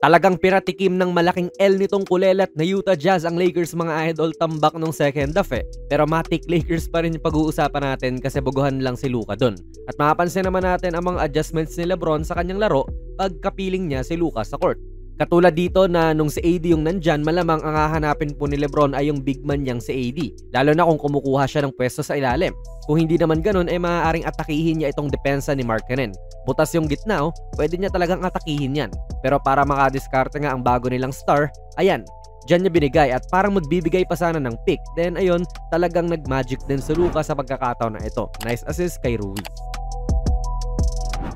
Talagang piratikim ng malaking L nitong kulelat na Utah Jazz ang Lakers mga idol, tambak nung second half Pero matik Lakers pa rin yung pag-uusapan natin kasi buguhan lang si Luka dun. At mapapansin naman natin ang mga adjustments ni LeBron sa kanyang laro pagkapiling niya si Luka sa court. Katulad dito na nung si AD yung nandyan, malamang ang hahanapin po ni LeBron ay yung big man niyang si AD. Lalo na kung kumukuha siya ng pwesto sa ilalim. Kung hindi naman ganun, maaaring atakihin niya itong depensa ni Markkanen. Butas yung gitna, pwede niya talagang atakihin yan. Pero para makadiskarte nga ang bago nilang star, ayan, dyan niya binigay at parang magbibigay pa sana ng pick. Then ayun, talagang nag-magic din si Luka sa pagkakataon na ito. Nice assist kay Rui.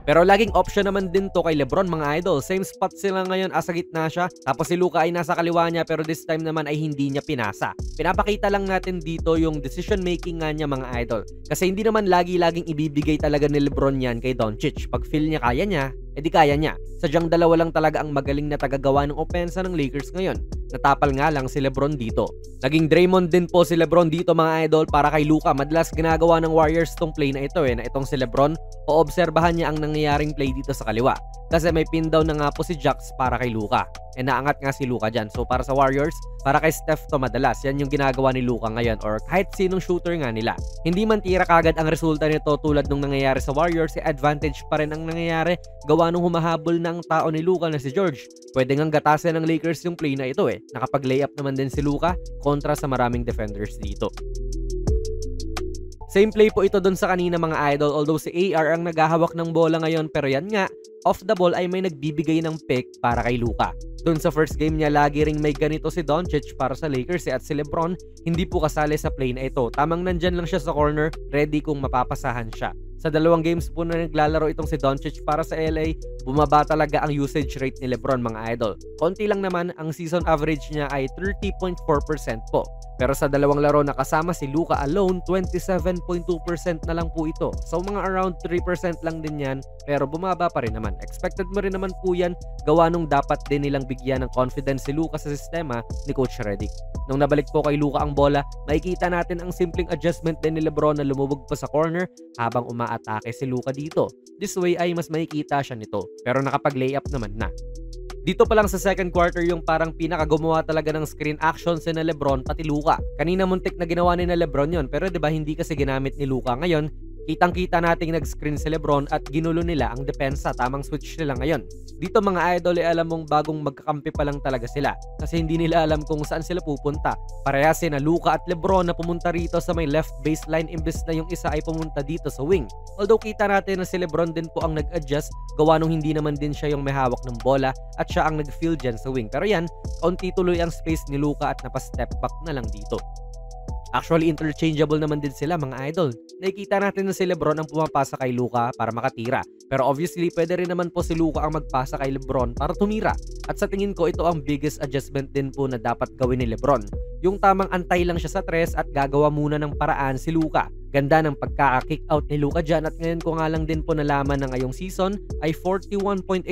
Pero laging option naman din to kay LeBron mga idol. Same spot sila ngayon, asa gitna siya. Tapos si Luka ay nasa kaliwa niya pero this time naman ay hindi niya pinasa. Pinapakita lang natin dito yung decision making nga niya mga idol. Kasi hindi naman laging ibibigay talaga ni LeBron yan kay Doncic. Pag feel niya kaya niya, edi kaya niya. Sadyang dalawa lang talaga ang magaling na tagagawa ng opensa ng Lakers ngayon. Natapal nga lang si LeBron dito. Naging Draymond din po si LeBron dito mga idol para kay Luka. Madalas ginagawa ng Warriors tong play na ito na itong si LeBron. Oobserbahan niya ang nangyayaring play dito sa kaliwa. Kasi may pin down na nga po si Jax para kay Luka. Naangat nga si Luka dyan. So para sa Warriors, para kay Steph to madalas. Yan yung ginagawa ni Luka ngayon or kahit sinong shooter nga nila. Hindi man tira kagad ang resulta nito tulad nung nangyayari sa Warriors, advantage pa rin ang nangyayari. Gawa nung humahabol ng tao ni Luka na si George. Pwede ngang gatasin ng Lakers yung play na ito Nakapag-layup naman din si Luka kontra sa maraming defenders dito. Same play po ito dun sa kanina mga idol, although si AR ang naghahawak ng bola ngayon pero yan nga, off the ball ay may nagbibigay ng pick para kay Luka. Dun sa first game niya lagi ring may ganito si Doncic para sa Lakers at si LeBron hindi po kasali sa play na ito. Tamang nandyan lang siya sa corner, ready kung mapapasahan siya. Sa dalawang games po na naglalaro itong si Doncic para sa LA, bumaba talaga ang usage rate ni LeBron mga idol. Konti lang naman, ang season average niya ay 30.4% po. Pero sa dalawang laro na kasama si Luka alone, 27.2% na lang po ito. So mga around 3% lang din yan, pero bumaba pa rin naman. Expected mo rin naman po yan, gawa nung dapat din nilang bigyan ng confidence si Luka sa sistema ni Coach Redick. Nung nabalik po kay Luka ang bola, makikita natin ang simpleng adjustment din ni LeBron na lumubog pa sa corner habang umaatake si Luka dito. This way ay mas makikita siya nito, pero nakapag-layup naman na. Dito pa lang sa second quarter yung parang pinakagumawa talaga ng screen actions na Lebron pati Luka. Kanina muntik na ginawa ni na Lebron yon, pero 'di ba hindi kasi ginamit ni Luka ngayon. Kitang-kita nating nag-screen si LeBron at ginulo nila ang depensa. Tamang switch nila ngayon. Dito mga idol, alam mong bagong magkakampi pa lang talaga sila. Kasi hindi nila alam kung saan sila pupunta. Parehas na Luka at LeBron na pumunta rito sa may left baseline imbes na yung isa ay pumunta dito sa wing. Although kita natin na si LeBron din po ang nag-adjust, gawa nung hindi naman din siya yung may hawak ng bola at siya ang nag-field dyan sa wing. Pero yan, kaunti tuloy ang space ni Luka at napastep back na lang dito. Actually, interchangeable naman din sila mga idol. Nakikita natin na si LeBron ang pumapasa kay Luka para makatira. Pero obviously, pwede rin naman po si Luka ang magpasa kay LeBron para tumira. At sa tingin ko, ito ang biggest adjustment din po na dapat gawin ni LeBron. Yung tamang antay lang siya sa tres at gagawa muna ng paraan si Luka. Ganda ng pagkaka-kick out ni Luka dyan at ngayon ko nga lang din po nalaman na ngayong season ay 41.8%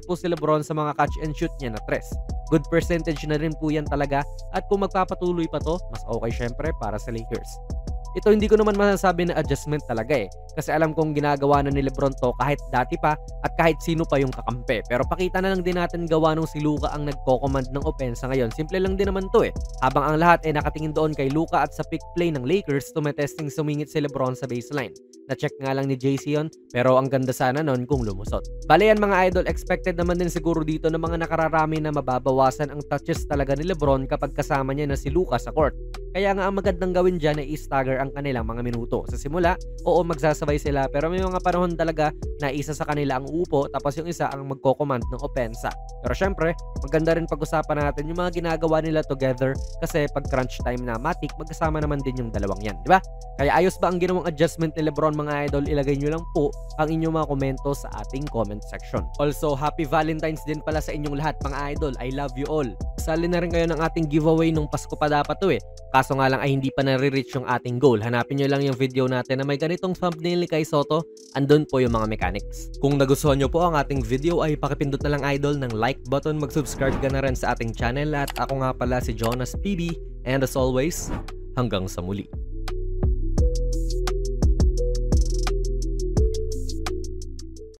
po si LeBron sa mga catch and shoot niya na tres. Good percentage na rin po yan talaga at kung magpapatuloy pa to, mas okay syempre para sa Lakers. Ito hindi ko naman masasabi na adjustment talaga kasi alam kong ginagawa na ni LeBron to kahit dati pa at kahit sino pa yung kakampi. Pero pakita na lang din natin gawa nung si Luka ang nagko-command ng opensa ngayon. Simple lang din naman to Habang ang lahat nakatingin doon kay Luka at sa pick play ng Lakers, tumetesting sumingit si LeBron sa baseline. Na-check nga lang ni JC yun, pero ang ganda sana nun kung lumusot. Bale yan mga idol, expected naman din siguro dito ng mga nakararami na mababawasan ang touches talaga ni LeBron kapag kasama niya na si Luka sa court. Kaya nga ang magandang gawin dyan ay i-stagger ang kanilang mga minuto. Sa simula, oo magsasabay sila pero may mga panahon talaga na isa sa kanila ang uupo tapos yung isa ang magko-command ng opensa. Pero syempre, maganda rin pag-usapan natin yung mga ginagawa nila together kasi pag crunch time na matik, magkasama naman din yung dalawang yan, di ba? Kaya ayos ba ang ginawang adjustment ni LeBron mga idol? Ilagay nyo lang po ang inyong mga komento sa ating comment section. Also, happy Valentine's din pala sa inyong lahat mga idol. I love you all. Sali na rin kayo ng ating giveaway nung Pasko pa dapat to Kaso nga lang ay hindi pa nare-reach yung ating goal. Hanapin nyo lang yung video natin na may ganitong thumbnail ni Kai Soto. Andun po yung mga mechanics. Kung nagustuhan nyo po ang ating video ay pakipindot na lang idol ng like button. Mag-subscribe ka na rin sa ating channel. At ako nga pala si Jonas PB. And as always, hanggang sa muli.